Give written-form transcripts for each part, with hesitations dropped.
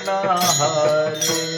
कृष्ण हरे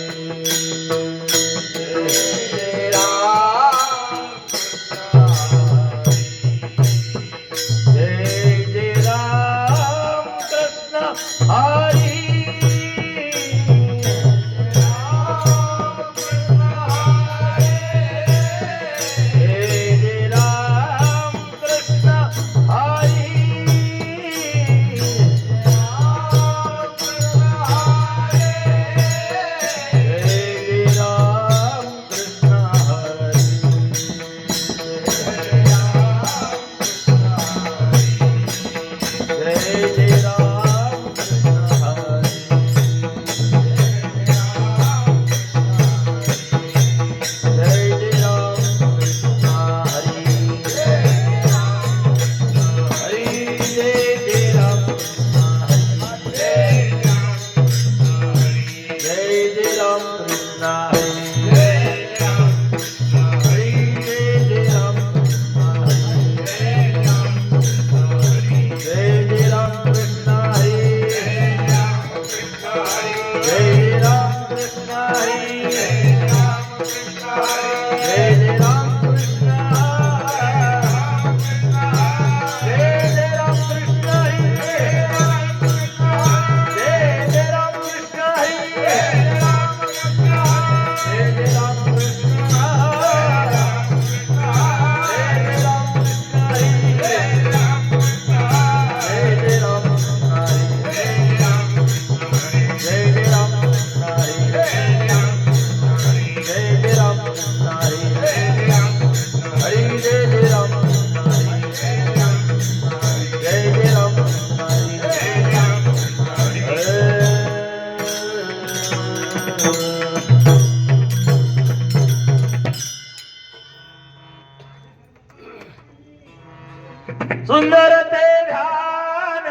सुंदर ते ध्यान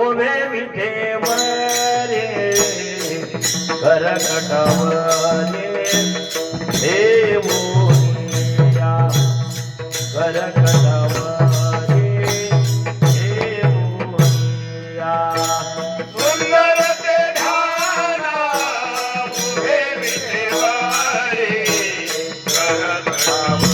उभे विठेवरे करकटवले देवोनिया करकटवले देवोनिया सुंदर ते ध्यान उभे विठेवरे करकटवले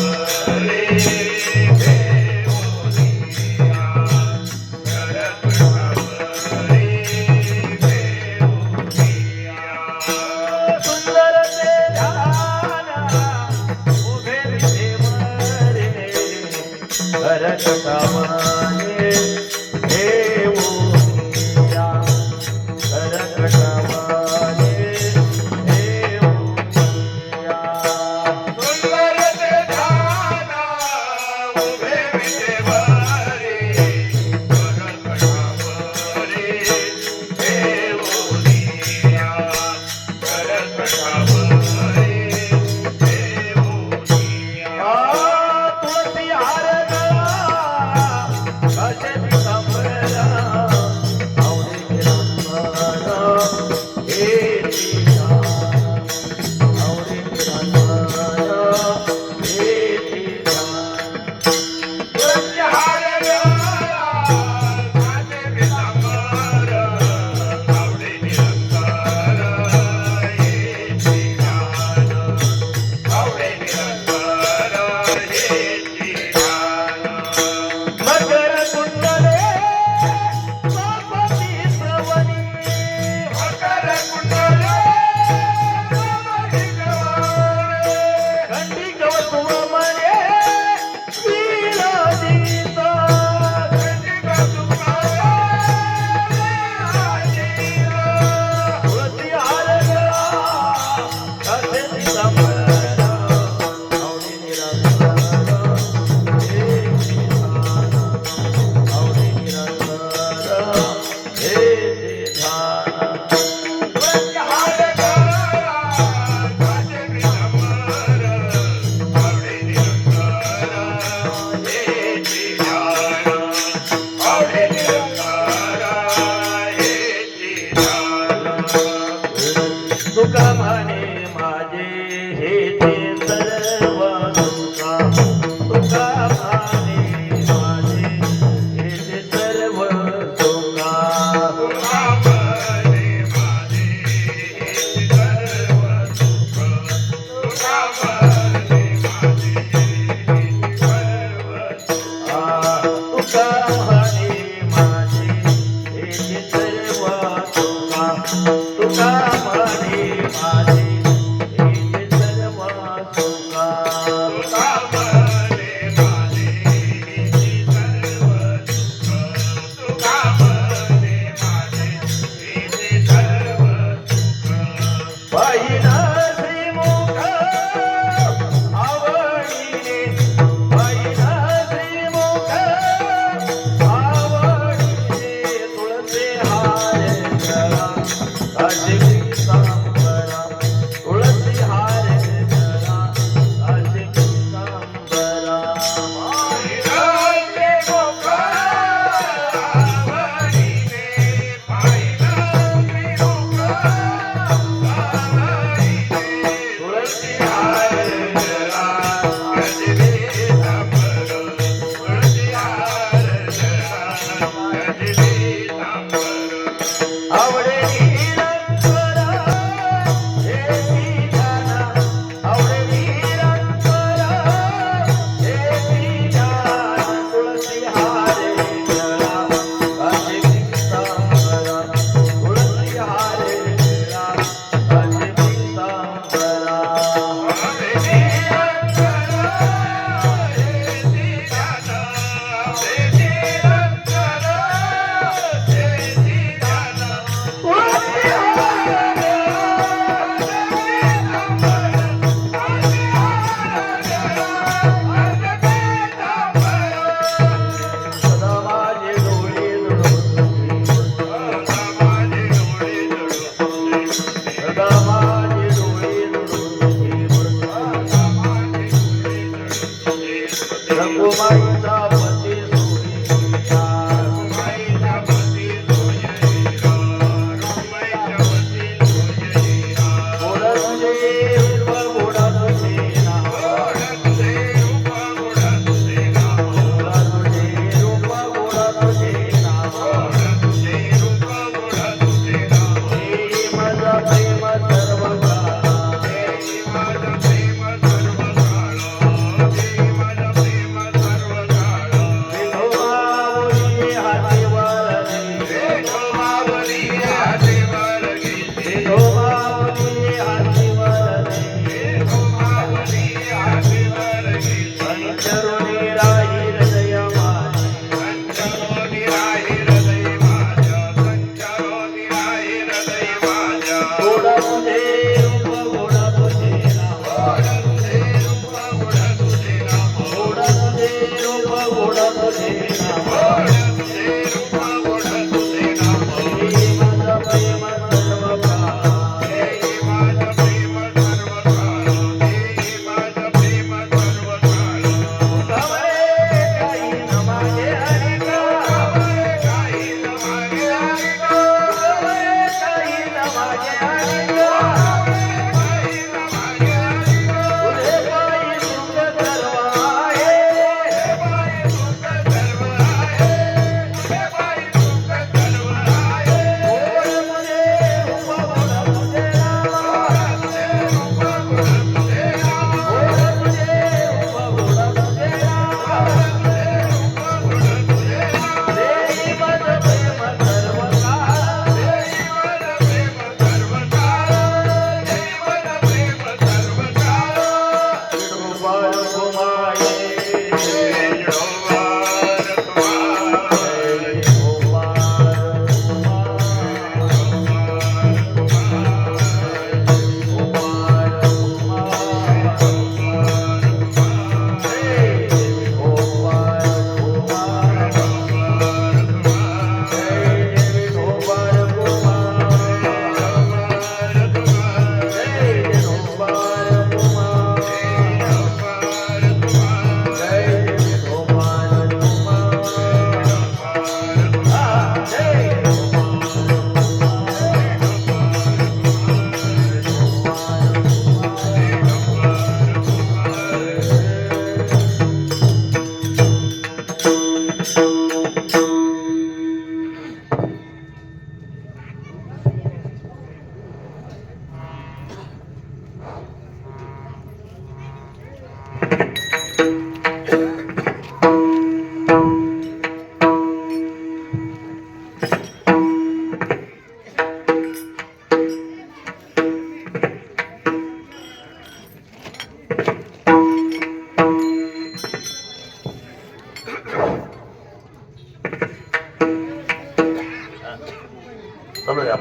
चलो या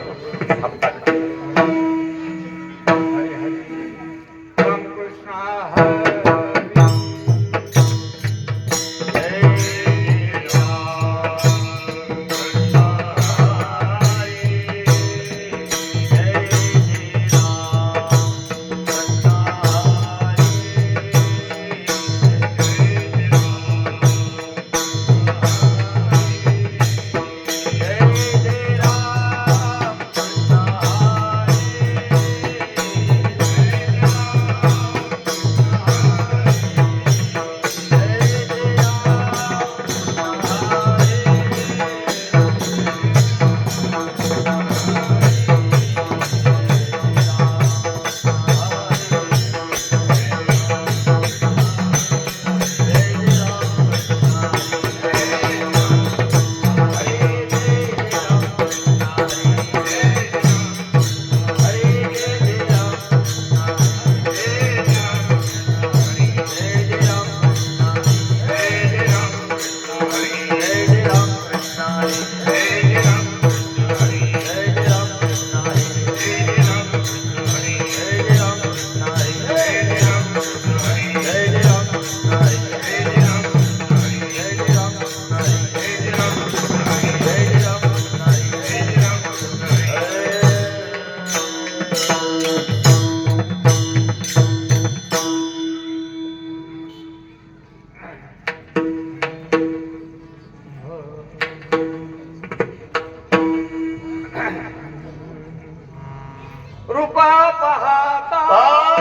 रूपा पाहता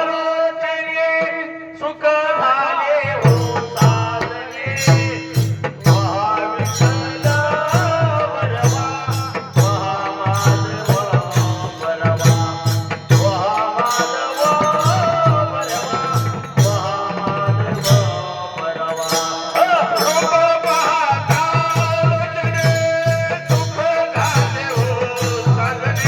लोचने सुख झाले हो साधने महाविठ्ठल वरवा महामाधव वरवा महामाधव वरवा महामाधव वरवा रूप पाहता लोचने सुख झाले हो साधने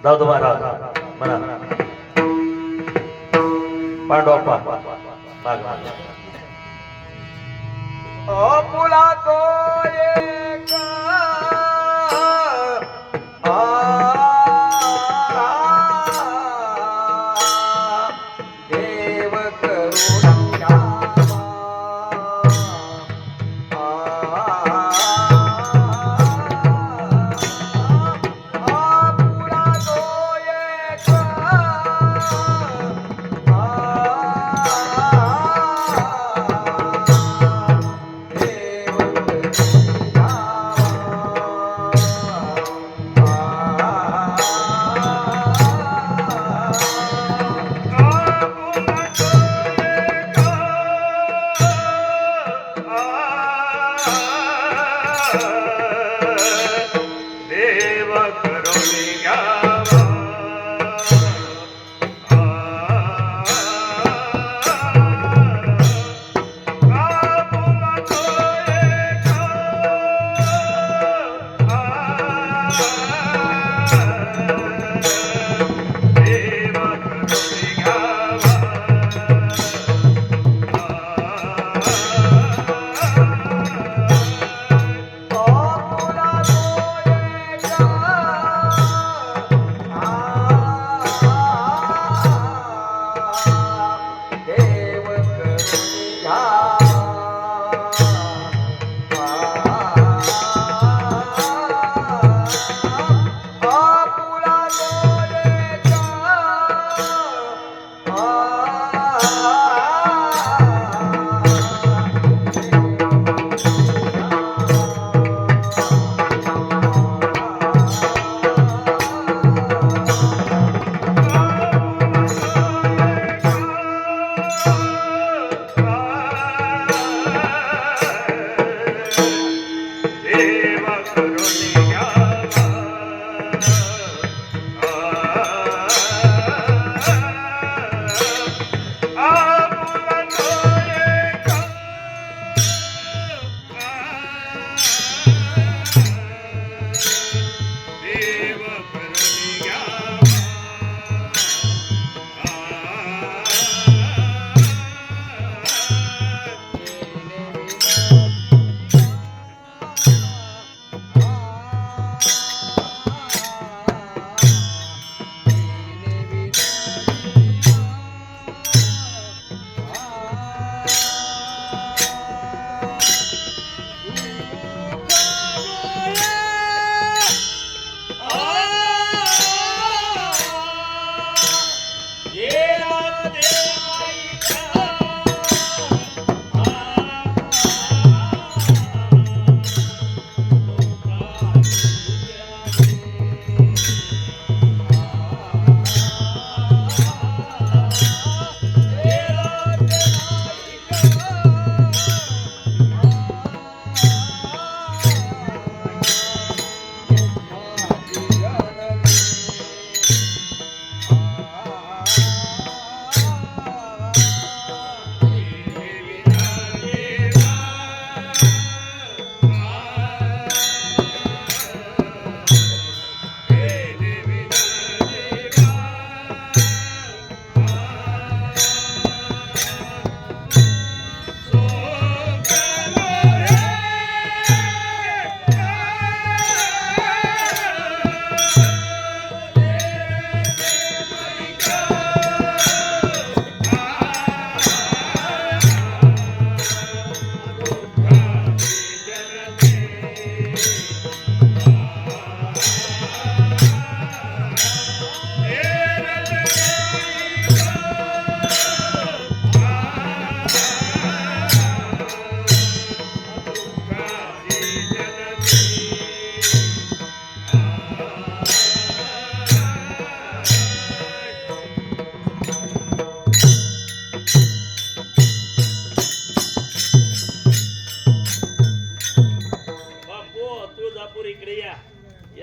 जाऊ दो महाराज म्हणा पांडवप्पा माग माग पुला तो एक देव करुणा पुला तो एक देव करुणा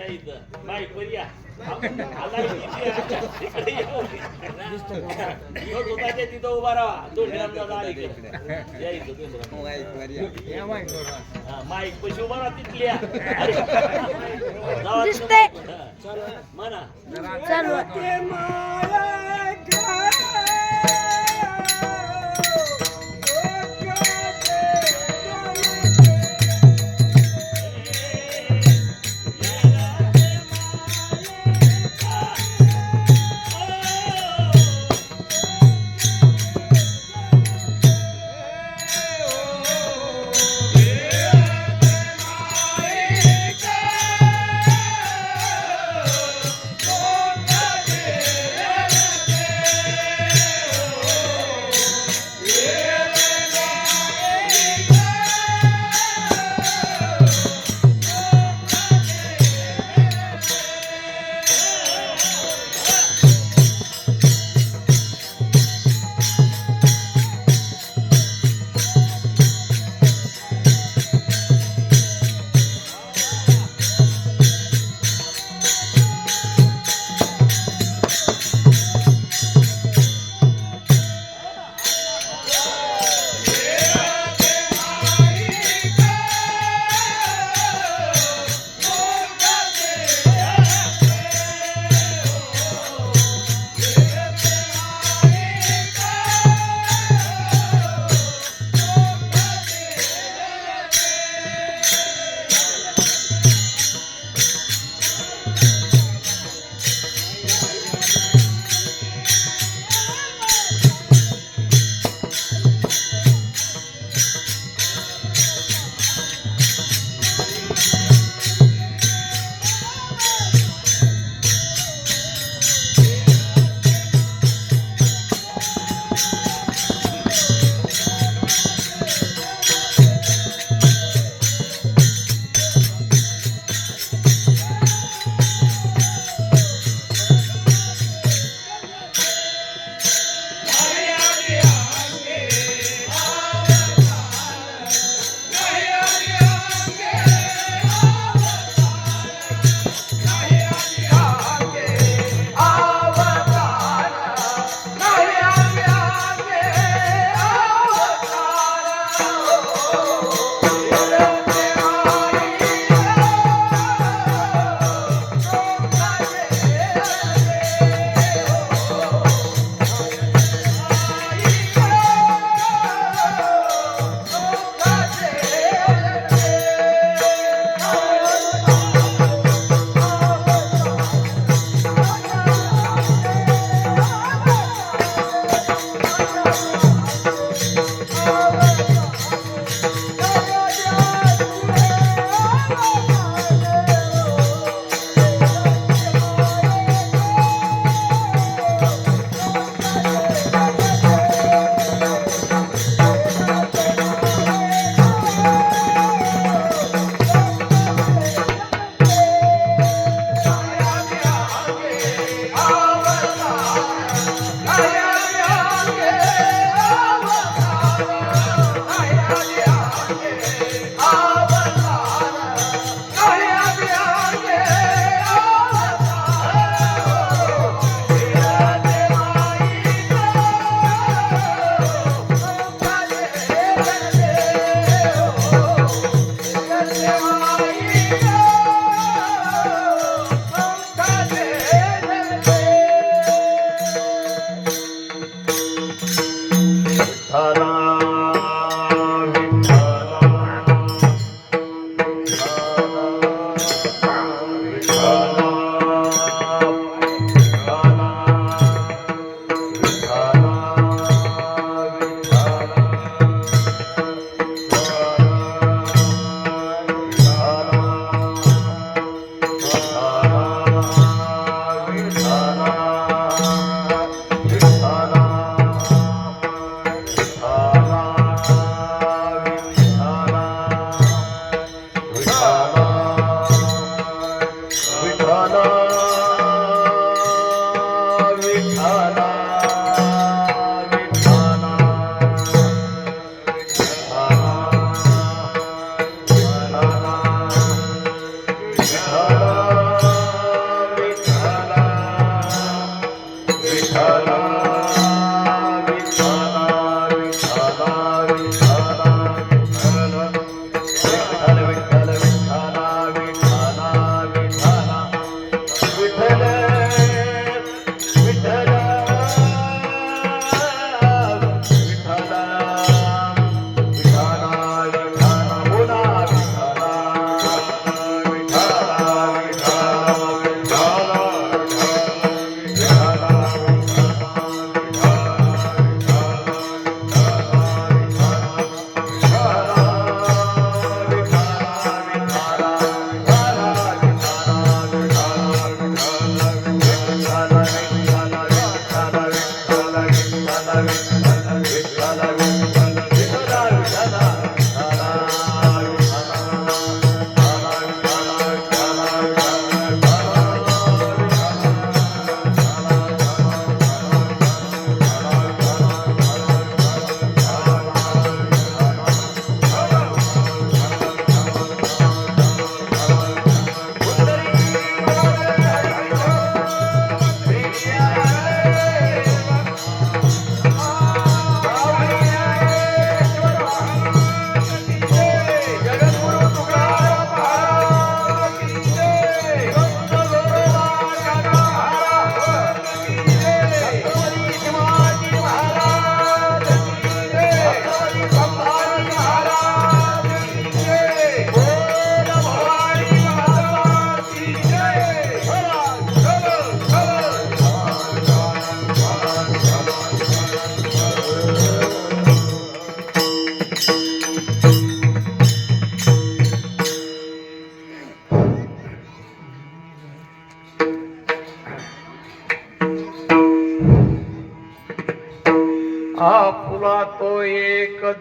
इथं माईक वर या आला इकडे यो स्वतःच्या तिथं उभा राहा दोन दादा आले या इथं माईक पशी उभा राहा तिथल्या दिसते. म्हणा चालू ते माया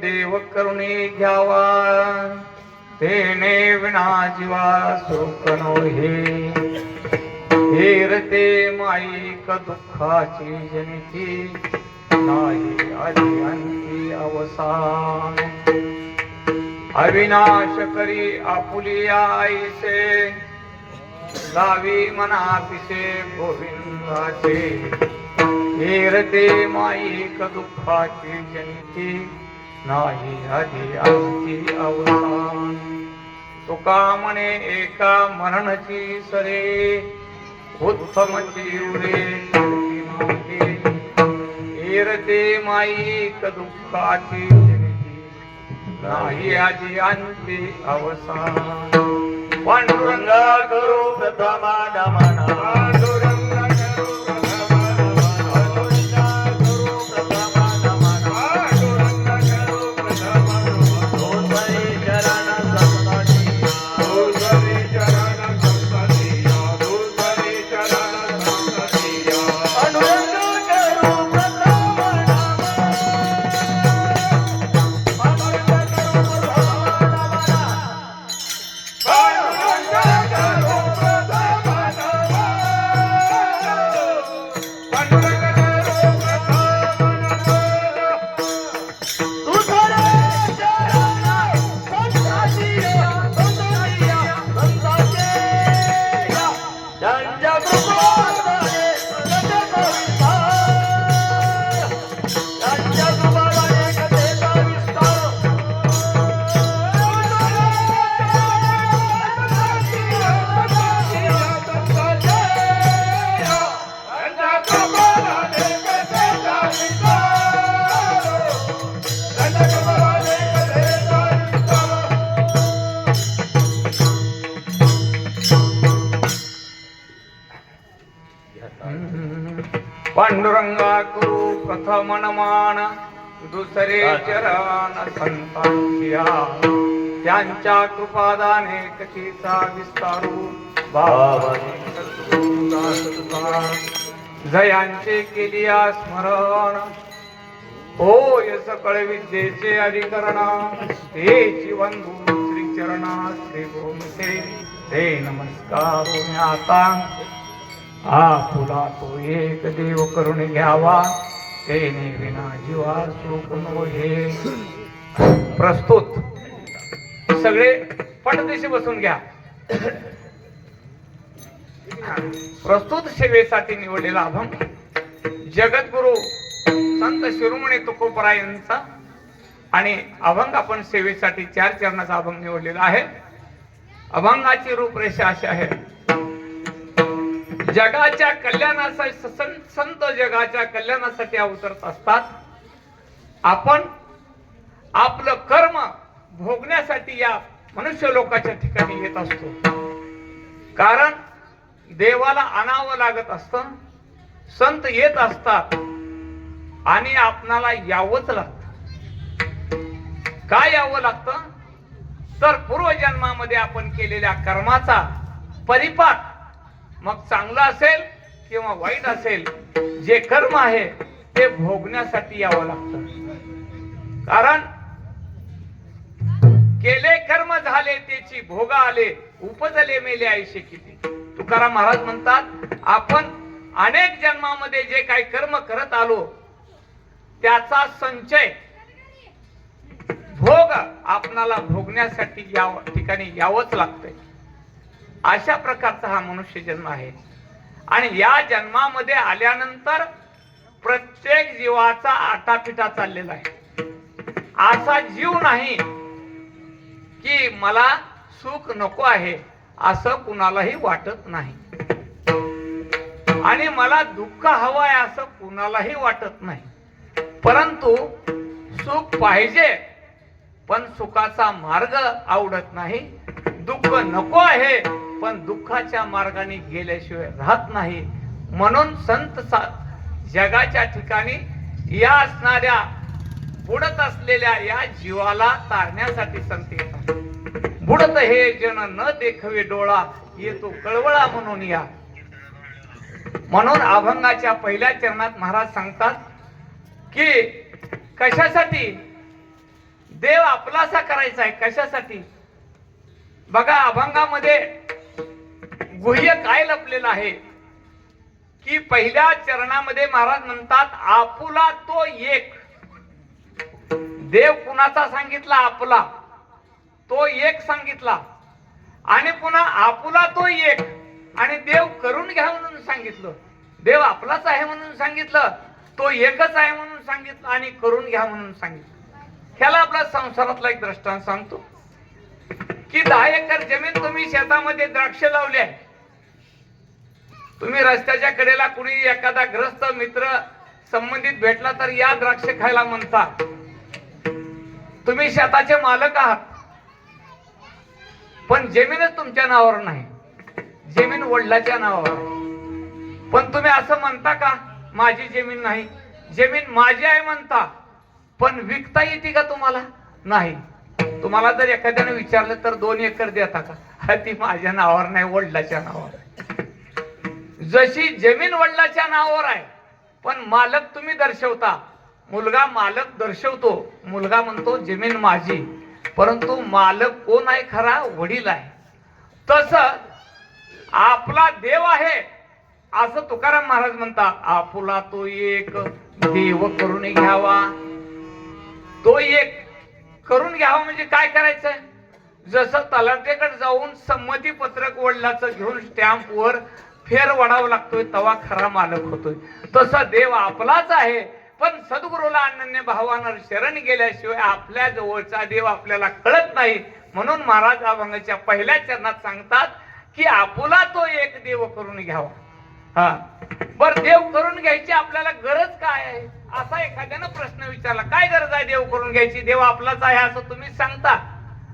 देव करुणी घ्यावा तेने विना जीवा सुख नो हे हेरते माईक दुःखाची जनिती नाही आधी अंती अवसान अविनाश करी आपुली आईसे लावी मना पिसे गोविंदाचे हेरते माईक दुःखाची जनिती नाही आधी अंती अवसान तुका म्हणे एका मरणची सरे उत्तमची उरे हेरते माईक दुःखाची जनिती नाही आधी अंती अवसान पांडुरंगा करो प्रथमा नमना पांडुरंगा करो प्रथमा नमना पांडुरंगा करो प्रथमा नमना पांडुरंगा करो प्रथमा नमना दोसरे चरण संततिया दोसरे चरण संततिया दोसरे चरण संततिया पांडुरंगा करो प्रथमा नमना पांडुरंगा करो पांडुरंगा करू प्रथम नमन दुसरे चरण संतांच्या त्यांच्या कृपादाने कथेचा विस्तारू जयांचे केलिया स्मरण होय सकळ विद्येचे अधिकरण तेची बंधू श्री चरणा श्री गोमते ते नमस्कार आता आपुला तो एक देव करून घ्यावा तेने विना जीवा सुख नो हे प्रस्तुत सगळे पटदिशी बसून घ्या. प्रस्तुत सेवेसाठी निवडलेला अभंग जगद्गुरु संत शिरोमणी तुकोबराय यांचा आणि अभंग आपण सेवेसाठी 4 चरणाचा अभंग निवडलेला आहे. अभंगाची रूपरेषा अशी आहे. जगाच्या कल्याणासाठी संत जगाच्या कल्याणासाठी अवतरत असतात. आपण आपलं कर्म भोगण्यासाठी या मनुष्य लोकाच्या ठिकाणी येत असतो. कारण देवाला आणावं लागत असतं. संत येत असतात आणि आपणाला यावंच लागतं. काय यावं लागतं तर पूर्वजन्मामध्ये आपण केलेल्या कर्माचा परिपाक मग चांगला असेल किंवा वाईट असेल जे कर्म आहे ते भोगण्यासाठी यावं लागतं. कारण केले कर्म झाले त्याची भोग आले उपजले मेले आयुष्य किती. तुकाराम महाराज म्हणतात आपण अनेक जन्मामध्ये जे काही कर्म करत आलो त्याचा संचय भोग आपणाला भोगण्यासाठी या ठिकाणी यावंच लागतंय. अशा प्रकारचा हा मनुष्य जन्म आहे. आणि या जन्मामध्ये आल्यानंतर प्रत्येक जीवाचा आटापिटा चाललेला आहे. असा जीव नाही की मला सुख नको आहे असं कुणालाही वाटत नाही आणि मला दुःख हवं आहे असं कुणालाही वाटत नाही. परंतु सुख पाहिजे पण सुखाचा मार्ग आवडत नाही. दुःख नको आहे पण दुःखाच्या मार्गाने गेल्याशिवाय राहत नाही. म्हणून संत जगाच्या ठिकाणी या असणाऱ्या बुडत असलेल्या या जीवाला तारण्यासाठी संत येतात. बुडत हे जन न देखवे डोळा येतो कळवळा म्हणून या. म्हणून अभंगाच्या पहिल्या चरणात महाराज सांगतात की कशासाठी देव आपलासा करायचा आहे. कशासाठी? बघा, अभंगामध्ये गुह्य काय लपलेलं आहे की पहिल्या चरणामध्ये महाराज म्हणतात, आपुला तो एक. देव कुणाचा सांगितला? आपला. तो एक सांगितला. आणि पुन्हा आपुला तो एक आणि देव करून घ्या म्हणून सांगितलं. देव आपलाच आहे म्हणून सांगितलं, तो एकच आहे म्हणून सांगितलं आणि करून घ्या म्हणून सांगितलं. ह्याला आपला संसारातला एक दृष्टांत सांगतो की 10 एकर जमीन तुम्ही शेतामध्ये द्राक्ष लावले आहे. तुम्ही रस्त्याच्या कडेला कुणी एखादा ग्रस्त मित्र संबंधित भेटला तर या द्राक्ष खायला म्हणता. तुम्ही शेताचे मालक आहात, पण जमीनच तुमच्या नावावर नाही, जमीन वडिलाच्या नावावर आहे. पण तुम्ही असं म्हणता का माझी जमीन नाही? जमीन माझी आहे म्हणता, पण विकता येते का तुम्हाला? नाही. तुम्हाला जर एखाद्याने विचारलं तर 2 एकर देता का? ती माझ्या नावावर नाही, वडिलाच्या नावावर आहे. जशी जमीन वडिलाच्या नावावर आहे, पण मालक तुम्ही दर्शवता. मुलगा मालक दर्शवतो, मुलगा म्हणतो जमीन माझी, परंतु मालक कोण आहे? खरा वडील आहे. तसं आपला देव आहे असं तुकाराम महाराज म्हणतात. आपुला तो एक देव करून घ्यावा. तो एक करून घ्यावा म्हणजे काय करायचंय? जसं तलाठ्याकडे जाऊन संमती पत्रक वडिलाचं घेऊन स्टॅम्प वर फेर वडावा लागतोय तेव्हा खरा मालक होतोय, तसं देव आपलाच आहे. पण सद्गुरूला अनन्य भावानं शरण गेल्याशिवाय आपल्या जवळचा देव आपल्याला कळत नाही. म्हणून महाराज अभंगाच्या पहिल्या चरणात सांगतात की आपुला तो एक देव करून घ्यावा. हा, बर देव करून घ्यायची आपल्याला गरज काय आहे? असा एखाद्यानं प्रश्न विचारला, काय गरज आहे देव करून घ्यायची? देव आपलाच आहे असं तुम्ही सांगता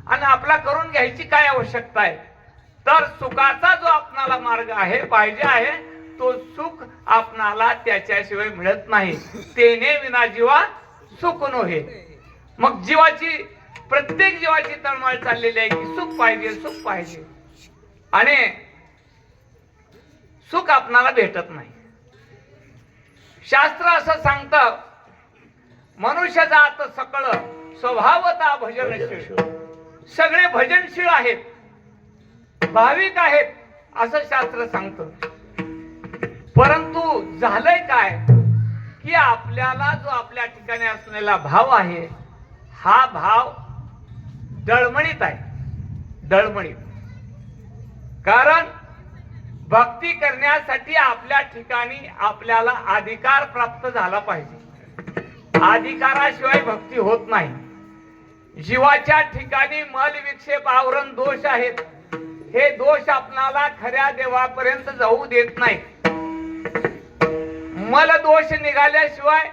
आणि आपला करून घ्यायची काय आवश्यकता आहे? तर सुखाचा जो आपणाला मार्ग आहे, पाहिजे आहे, तो सुख आपणाला त्याच्याशिवाय मिळत नाही. तेने विना जीवा सुख नव्हे. मग जीवाची, प्रत्येक जीवाची तळमळ चाललेली आहे की सुख पाहिजे, सुख पाहिजे, आणि सुख आपणाला भेटत नाही. शास्त्र असं सांगतं, मनुष्य जात सकळ स्वभावता भजनशील. सगळे भजनशील आहेत, भाविक आहेत असं शास्त्र सांगतं. परंतु झालंय काय की आपल्याला जो आपल्या ठिकाणी असलेला भाव आहे, हा भाव डळमळीत आहे, डळमळीत. कारण भक्ती करण्यासाठी आपल्या ठिकाणी आपल्याला अधिकार प्राप्त झाला पाहिजे. अधिकाराशिवाय भक्ती होत नाही. जीवाच्या ठिकाणी मल विक्षेप आवरण दोष आहेत. हे दोष आपणाला खऱ्या देवापर्यंत जाऊ देत नाही. मल दोष निघाल्याशिवाय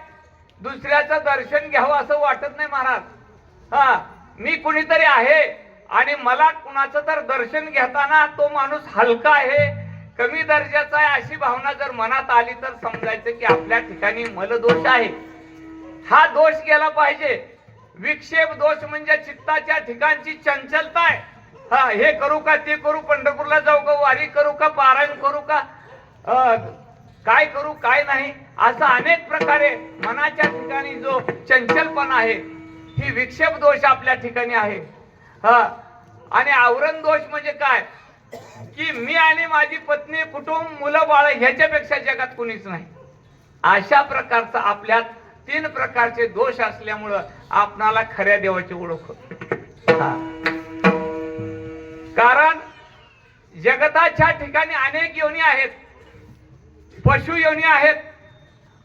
दुसऱ्याचं दर्शन घ्यावं असं वाटत नाही महाराज. हा, मी कुणीतरी आहे आणि मला कुणाचं तर दर्शन घेताना तो माणूस हलका आहे, कमी दर्जाचा आहे, अशी भावना जर मनात आली तर समजायचं की आपल्या ठिकाणी मलदोष आहे. हा दोष गेला पाहिजे. विक्षेप दोष म्हणजे चित्ताच्या ठिकाणची चंचलता आहे. हा, हे करू का, ते करू, पंढरपूरला जाऊ का, वारी करू का, पारायण करू का, काय करू काय नाही, असा अनेक प्रकारे मनाच्या ठिकाणी जो चंचलपणा आहे, ही विक्षेप दोष आपल्या ठिकाणी आहे. हा, आणि आवरण दोष म्हणजे काय की मी आणि माझी पत्नी, कुटुंब, मुलं बाळ ह्याच्यापेक्षा जगात कुणीच नाही. अशा प्रकारचा आपल्यात 3 प्रकारचे दोष असल्यामुळं आपणाला खऱ्या देवाची ओळख होते. कारण जगताच्या ठिकाणी अनेक योनी आहेत, पशु योनी आहेत,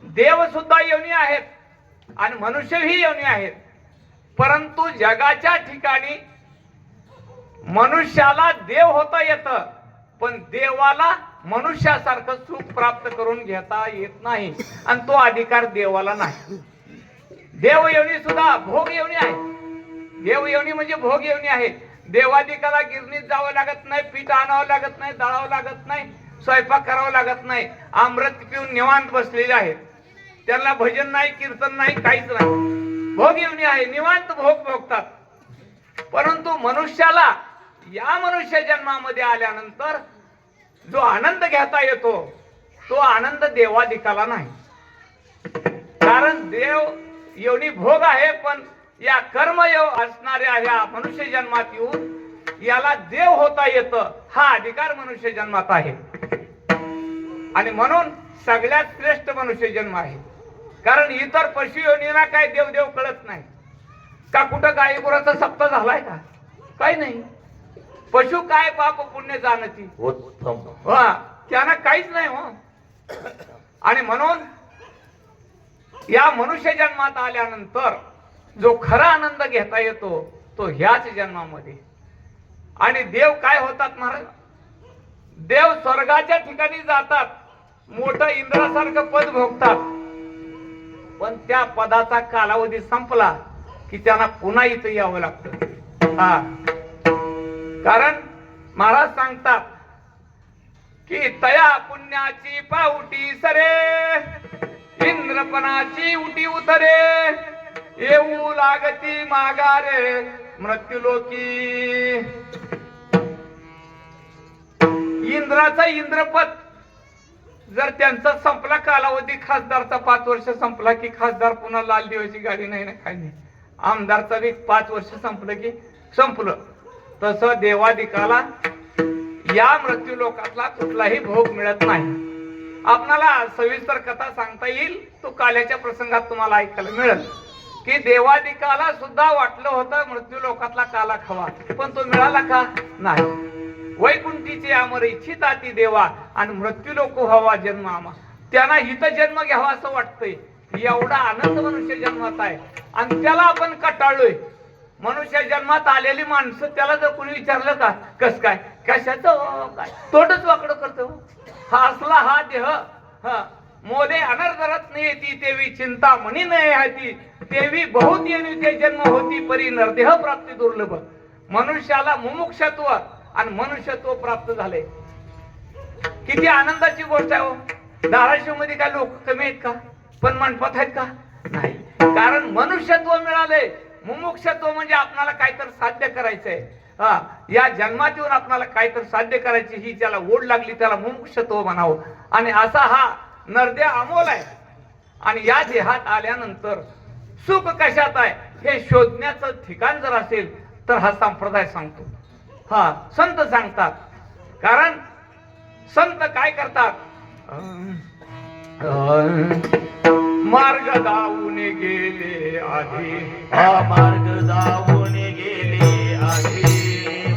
देव सुद्धा योनी आहेत आणि मनुष्यही योनी आहेत. परंतु जगाच्या ठिकाणी मनुष्याला देव होता येतं, पण देवाला मनुष्यासारखं सुख प्राप्त करून घेता येत नाही आणि तो अधिकार देवाला नाही. देव योनी सुद्धा भोग योनी आहे. देव योनी म्हणजे भोग योनी आहे. देवाधिकाला गिरणीत जावं लागत नाही, पीठ आणावं लागत नाही, दळावं लागत नाही, स्वयंपाक करावं लागत नाही. अमृत पिऊन निवांत बसलेले आहेत. त्यांना भजन नाही, कीर्तन नाही, काहीच नाही. भोग योनी आहे, निवांत भोग भोगतात. परंतु मनुष्याला या मनुष्य जन्मामध्ये आल्यानंतर जो आनंद घेता येतो तो आनंद देवाधिकाला नाही. कारण देव योनी भोग आहे, पण या कर्मयोग असणाऱ्या ह्या मनुष्य जन्मात येऊन याला देव होता येतं हा अधिकार मनुष्य जन्मात आहे. आणि म्हणून सगळ्यात श्रेष्ठ मनुष्य जन्म आहे. कारण इतर पशु योनींना काय देव देव कळत नाही का. कुठं गाई गुराचा सप्ताह झालाय का? काही नाही. पशु काय पाप पुण्य जाणती उत्तम. त्यांना काहीच नाही हो. आणि म्हणून या मनुष्य जन्मात आल्यानंतर जो खरा आनंद घेता येतो तो ह्याच जन्मामध्ये. आणि देव काय होतात महाराज? देव स्वर्गाच्या ठिकाणी जातात, मोठं इंद्रासारखं पद भोगतात, पण त्या पदाचा कालावधी संपला की त्यांना पुन्हा इथं यावं लागतं. कारण महाराज सांगतात की तया पुण्याची पावटी सरे, इंद्रपणाची उटी उतरे, येऊ लागती मागारे मृत्यूलोकी. इंद्राचा इंद्रपद जर त्यांचा संपला कालावधी, खासदारचा 5 वर्ष संपला की खासदार पुन्हा लाल दिव्याची गाडी नाही ना काही नाही. आमदारचा बी 5 वर्ष संपलं की संपलं. तसं देवादिकाला या मृत्यू लोकातला कुठलाही भोग मिळत नाही. आपणाला सविस्तर कथा सांगता येईल, तो काल्याच्या प्रसंगात तुम्हाला ऐकायला मिळेल की देवादिकाला सुद्धा वाटलं होतं मृत्यू लोकातला काला खावा, पण तो मिळाला का? नाही. वैकुंठीचे अमर इच्छिता ती देवा आणि मृत्यू लोक व्हावा जन्म आमा. त्यांना हित जन्म घ्यावा असं वाटतंय. एवढा आनंद मनुष्य जन्मात आहे आणि त्याला आपण कटाळलोय. मनुष्य जन्मात आलेली माणसं त्याला जर कोणी विचारलं का कस काय कशाचं काय तोंडच वाकडं करतो. हा असला हा देह मोदे अनर्धरत नाही ती तेवी चिंता मनी नाही हाती, तेवी बहुत येणी ते जन्म होती परी नरदेह प्राप्ती दुर्लभ. मनुष्याला मुमुक्षत्व आणि मनुष्यत्व प्राप्त झाले. किती आनंदाची गोष्ट आहे हो. धाराशिव मध्ये काय लोक कमी आहेत का? पण मंडपात आहेत का? नाही. कारण मनुष्यत्व मिळाले. मुमुक्षत्व म्हणजे आपल्याला काहीतरी साध्य करायचंय. या जन्मात येऊन आपल्याला काहीतरी साध्य करायची ही त्याला ओढ लागली, त्याला मुमुक्षत्व म्हणावं. आणि असा हा नरदेह अमोल आहे. आणि या देहात आल्यानंतर सुख कशात आहे हे शोधण्याचं ठिकाण जर असेल तर हा संप्रदाय सांगतो. संत सांगतात. कारण संत काय करतात? मार्ग दावून गेले आधी, मार्ग दावून गेले आधी,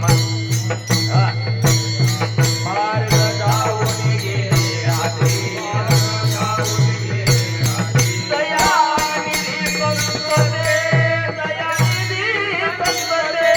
मार्ग दावून गेले आधी, दयानिधी संतरे, दयानिधी संतरे.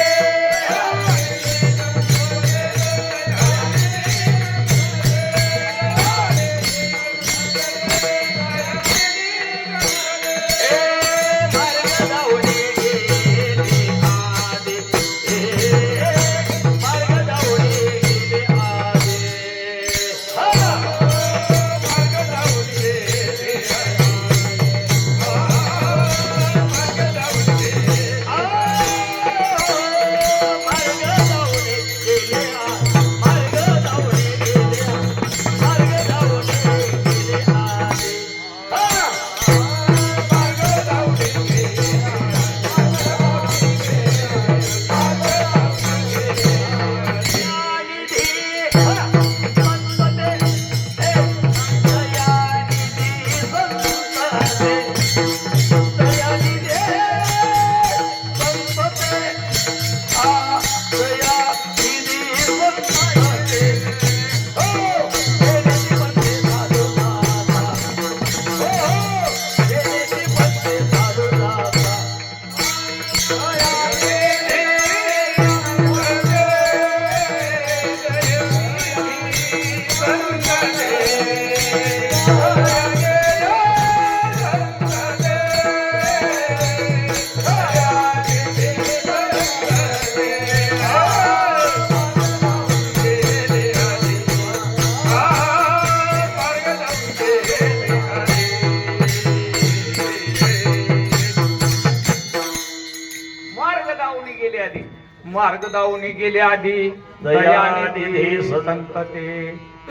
मार्ग दावून गेले आधी, दयानिधी संतते.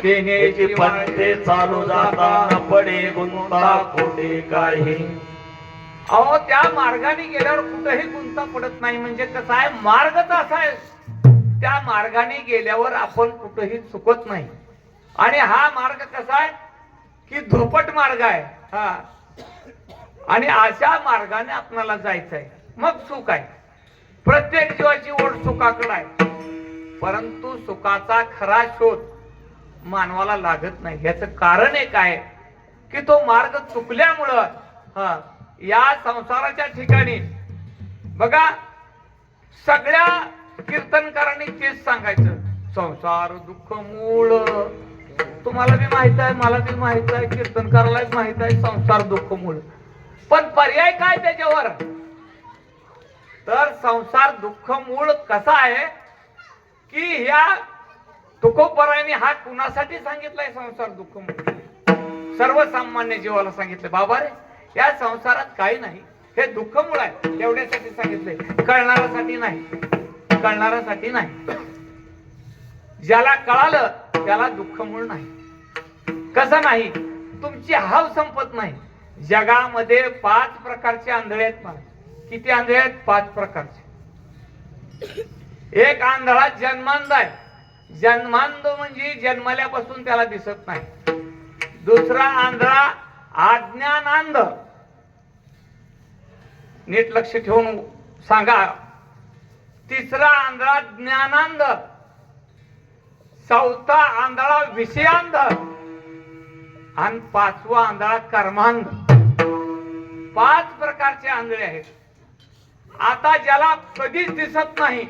देण्याची पंथे चालू जाताना पडे गुंता कोठे काही. अहो त्या मार्गाने गेल्यावर कुठेही गुंता पडत नाही. म्हणजे कसं आहे, मार्गच असा आहे, त्या मार्गाने गेल्यावर आपण कुठेही चुकत नाही. आणि हा मार्ग कसा आहे की धोपट मार्ग आहे. हा, आणि अशा मार्गाने आपल्याला जायचं आहे. मग सुख आहे. प्रत्येक जीवाची ओढ सुखाकडे आहे, परंतु सुखाचा खरा शोध मानवाला लागत नाही. याचं कारण एक आहे की तो मार्ग चुकल्यामुळं या संसाराच्या ठिकाणी बघा सगळ्या कीर्तनकारांनी तेच सांगायचं, संसार दुःख मूळ. तुम्हाला बी माहित आहे, मला बी माहित आहे, कीर्तनकाराला माहित आहे, संसार दुःख मूळ. पण पर्याय काय त्याच्यावर? तर संसार दुःख मूळ कसा आहे की ह्या तुकोबरायांनी हा कुणासाठी सांगितलाय? संसार दुःख मूळ सर्वसामान्य जीवाला सांगितलं. बाबा रे, या संसारात काही नाही, हे दुःख मूळ आहे, एवढ्यासाठी सांगितलंय. कळणाऱ्यासाठी नाही, कळणाऱ्यासाठी नाही. ज्याला कळालं त्याला दुःख मूळ नाही. कसं नाही? तुमची हाव संपत नाही. जगामध्ये 5 प्रकारचे आंधळे आहेत. मला किती आंधळे आहेत? 5 प्रकारचे. एक आंधळा जन्मांध आहे. जन्मांध म्हणजे जन्मल्यापासून त्याला दिसत नाही. दुसरा आंधळा अज्ञानांध. नीट लक्ष ठेवून सांगा. तिसरा आंधळा ज्ञानांध. चौथा आंधळा विषयांध. आणि 5वा आंधळा कर्मांध. 5 प्रकारचे आंधळे आहेत. आता ज्याला कधीच दिसत नाही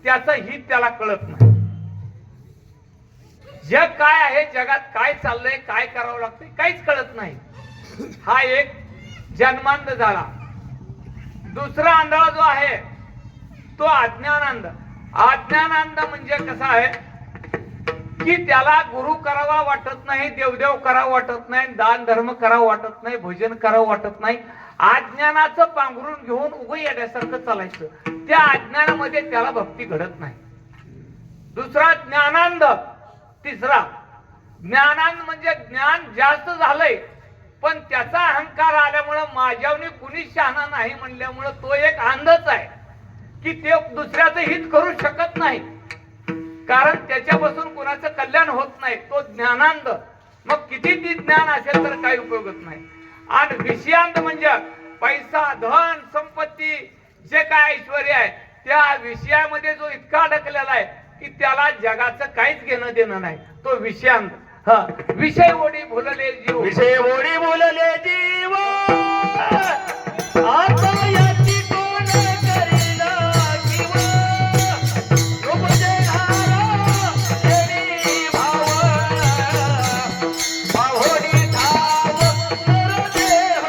त्याचं हित त्याला कळत नाही. जग काय आहे, जगात काय चाललंय, काय करावं लागतंय, काहीच कळत नाही. हा एक जन्मांध झाला. दुसरा आंधळा जो आहे तो अज्ञानांध. अज्ञानांध म्हणजे कसा आहे की त्याला गुरु करावा वाटत नाही, देवदेव करावं वाटत नाही, दान धर्म करावं वाटत नाही, भजन करावं वाटत नाही. अज्ञानाचं पांघरून घेऊन उभं येण्यासारखं चालायचं. त्या अज्ञानामध्ये त्याला भक्ती घडत नाही. दुसरा ज्ञानांध. तिसरा ज्ञानांध म्हणजे ज्ञान जास्त झालंय पण त्याचा अहंकार आल्यामुळं माझ्यावनी कुणी शहाणा नाही म्हणल्यामुळं तो एक अंधच आहे की ते दुसऱ्याचं हित करू शकत नाही, कारण त्याच्यापासून कुणाचं कल्याण होत नाही. तो ज्ञानांध. मग किती ती ज्ञान असेल तर काही उपयोगच नाही. आणि विषयांध म्हणजे पैसा, धन, संपत्ती, जे काय ऐश्वर्य आहे त्या विषयामध्ये जो इतका अडकलेला आहे की त्याला जगाचं काहीच घेणं देणं नाही, तो विषयांध. विषय ओढी भुलले जीव. विषय ओढी बोलले जीव, आता याची कोण करील जीव. उपदेहारा देवी भाव, भावोनी ठाव नरदेह.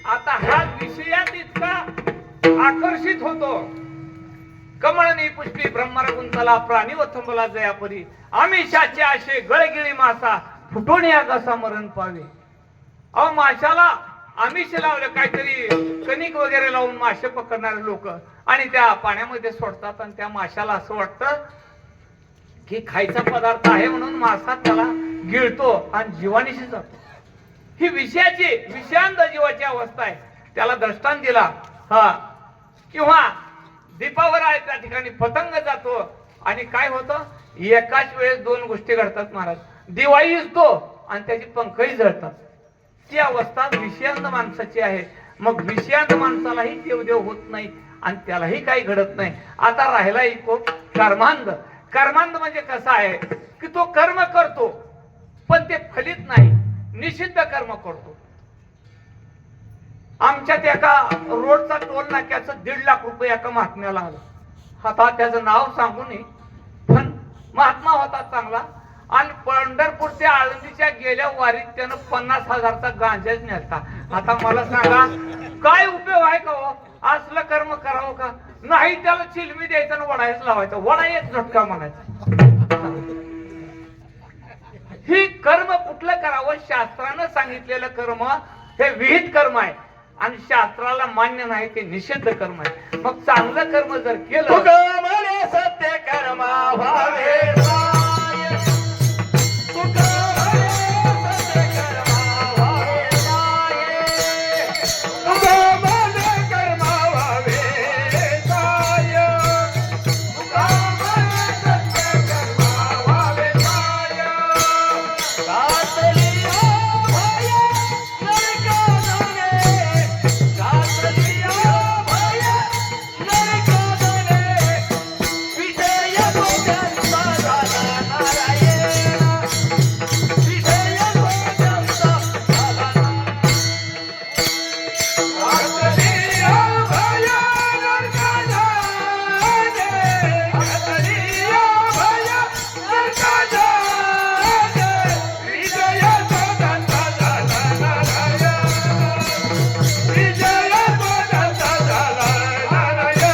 आता हा विषयात इतका आकर्षित होतो. कमळनी पुष्पी ब्रह्मर गुंतला, प्राणी वथंबला जयापरी. आमिषाचे आशे गळगिळी मासा, फुटून या कसा मरण पावे. अहो माशाला आमिष लावलं, काहीतरी कणिक वगैरे लावून मासे पकडणारे लोक आणि त्या पाण्यामध्ये सोडतात आणि त्या माशाला असं वाटतं की खायचा पदार्थ आहे म्हणून मासा त्याला गिळतो आणि जीवानीशी जातो. ही विषयांध जीवाची अवस्था आहे. त्याला दृष्टांत दिला. किंवा दीपावर आहे त्या ठिकाणी पतंग जातो आणि काय होतं, एकाच वेळेस 2 गोष्टी घडतात महाराज. दिवाळी दिसतो आणि त्याची पंखही जळतात. ती अवस्था विषयांध माणसाची आहे. मग विषयांध माणसालाही देवदेव होत नाही आणि त्यालाही काही घडत नाही. आता राहिला एक कर्मांध. कर्मांध म्हणजे कसा आहे की तो कर्म करतो पण ते फलित नाही, निषिद्ध कर्म करतो. आमच्यात एका रोडचा टोल नाक्याचं 1.5 लाख रुपये एका महात्म्याला आलं. आता त्याचं नाव सांगू नये, पण महात्मा होता चांगला. आणि पंढरपूर ते आळंदीच्या गेल्या वारीत त्यानं 50,000चा गांजाच नेलता. आता मला सांगा काय उपयोग आहे का हो? असलं कर्म करावं का? नाही त्याला चिलमी द्यायचं आणि वडायच लावायचं, वडा एक झटका म्हणायचा. ही कर्म कुठलं करावं? शास्त्रानं सांगितलेलं कर्म हे विहित कर्म आहे आणि शास्त्राला मान्य नाही ते निषिद्ध कर्म आहे. मग चांगलं कर्म जर केलं, तुका म्हणे सत्य कर्मा व्हावे साय. तुका म्हणे सत्य कर्मा व्हावे साय. तुका म्हणे कर्मा व्हावे साय. तुका म्हणे सत्य कर्मा व्हावे साय. कातलिया भया नरका जाणे. कातलिया भया नरका जाणे. विजय गोत्यांचा झाला नारायण. विजय गोत्यांचा झाला नारायण. कातलिया भया नरका जाणे. कातलिया भया नरका जाणे. विजय गोत्यांचा झाला नारायण. विजय गोत्यांचा झाला नारायण.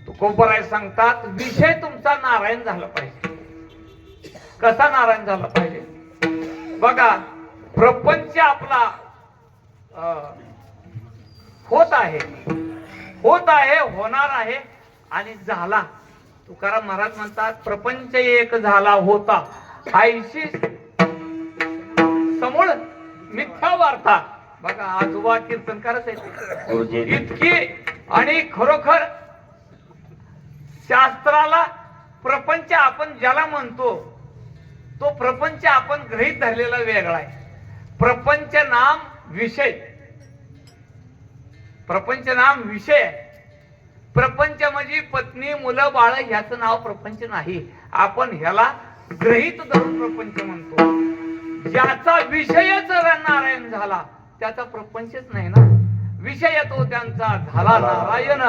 तुकोबराय सांगतात विषय तुमचा नारायण झाला पाहिजे. कसा नारायण झाला पाहिजे? बघा, प्रपंच आपला होत आहे, होणार आहे आणि झाला. तुकाराम महाराज म्हणतात प्रपंच एक झाला होता, ऐशी समूळ मिथ्या वार्ता. बघा, आजोबा कीर्तनकारच आहेत इतकी. आणि खरोखर शास्त्राला प्रपंच आपण ज्याला म्हणतो तो प्रपंच आपण गृहीत धरलेला वेगळा आहे. प्रपंच नाम विषय, प्रपंच नाम विषय. प्रपंच म्हणजे पत्नी, मुलं, बाळ ह्याचं नाव प्रपंच नाही. आपण ह्याला गृहीत धरून प्रपंच म्हणतो. ज्याचा विषयच नारायण झाला त्याचा प्रपंचच नाही ना. विषय तो त्यांचा झाला नारायण.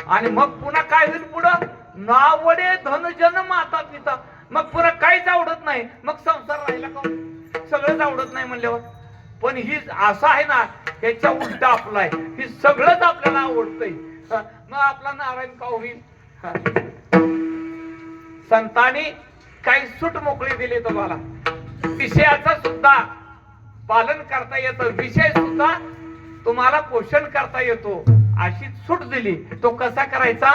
आणि मग पुन्हा काय होईल? पुढं नावडे धनजन माता पिता. मग पुन्हा काहीच आवडत नाही. मग संसार राहिला का? सगळंच आवडत नाही म्हणल्यावर. पण ही असं आहे ना, ह्याच्या उलट आपलं आहे. ही सगळंच आपल्याला आवडतंय, मग आपला नारायण का होईल? संतांनी काही सूट मोकळी दिली तुम्हाला. विषयाचं सुद्धा पालन करता येतं, विषय सुद्धा तुम्हाला पोषण करता येतो, अशी सूट दिली. तो कसा करायचा?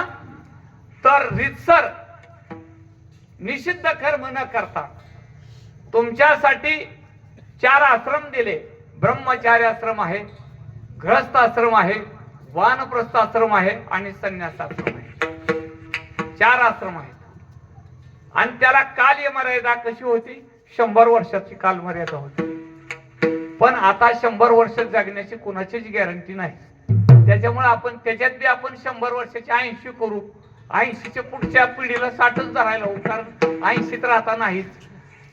तर रितसर निषिद्ध कर्म न करता तुमच्यासाठी 4 आश्रम दिले. ब्रह्मचार्य आश्रम आहे, गृहस्थ आश्रम आहे, वानप्रस्थ आश्रम आहे आणि संन्यास आश्रम आहे. 4 आश्रम आहेत. आणि त्याला कालमर्यादा कशी होती? 100 वर्षाची कालमर्यादा होती. पण आता 100 वर्ष जगण्याची कोणाचीच गॅरंटी नाही. त्याच्यामुळे आपण त्याच्यात बी आपण 100 वर्षाचे 80 करू. 80च्या पुढच्या पिढीला 60च धरायला होऊ. कारण 80त राहता नाहीच.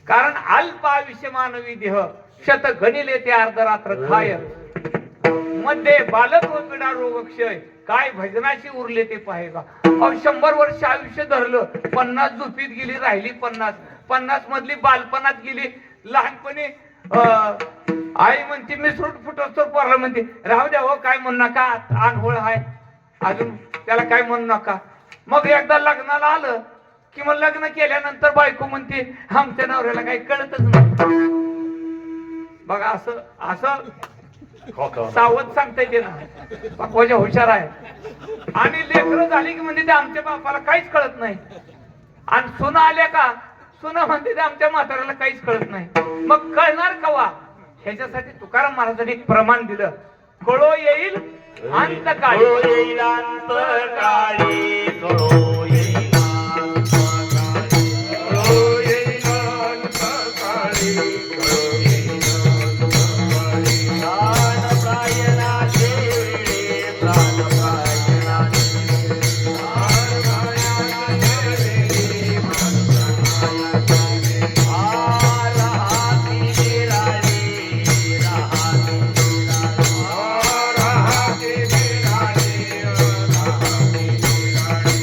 कारण अल्प आयुष्य मानवी देह शत गणिले ते अर्धरात्र खाय. मध्ये बालत्व पिढा रोगक्षय काय भजनाची उरले ते पाहेगा. 100 वर्ष आयुष्य धरलं, 50 झोपीत गेली, राहिली 50 मधली बालपणात गेली. लहानपणी आई म्हणते मी फुटतो पोरला म्हणते राहू द्या हो, काय म्हणू नका, आंघोळ आहे अजून, त्याला काय म्हणू नका. मग एकदा लग्नाला आलं कि मग लग्न केल्यानंतर बायको म्हणते आमच्या नवऱ्याला काही कळतच नाही. बघा, असं सावध सांगता येते ना, बापाच्या हुशार आहे. आणि लेकरं झाली की म्हणते ते आमच्या बापाला काहीच कळत नाही. आणि सुना आल्या का, सुना म्हणते ते आमच्या म्हाताऱ्याला काहीच कळत नाही. मग कळणार कवा? ह्याच्यासाठी तुकाराम महाराजांनी एक प्रमाण दिलं. कळो येईल अंतकाळी. कळो येईल अंतकाळी. कळो येईल अंतकाळी. कळो येईल अंतकाळी. कळो येईल अंतकाळी. प्राणप्रायणाचे वेळे. प्राणप्रायणाचे वेळे. प्राणप्रायणाचे वेळे. प्राणप्रायणाचे वेळे. राहाती निराळे. राहाती निराळे. राहाती निराळे. राहाती निराळे.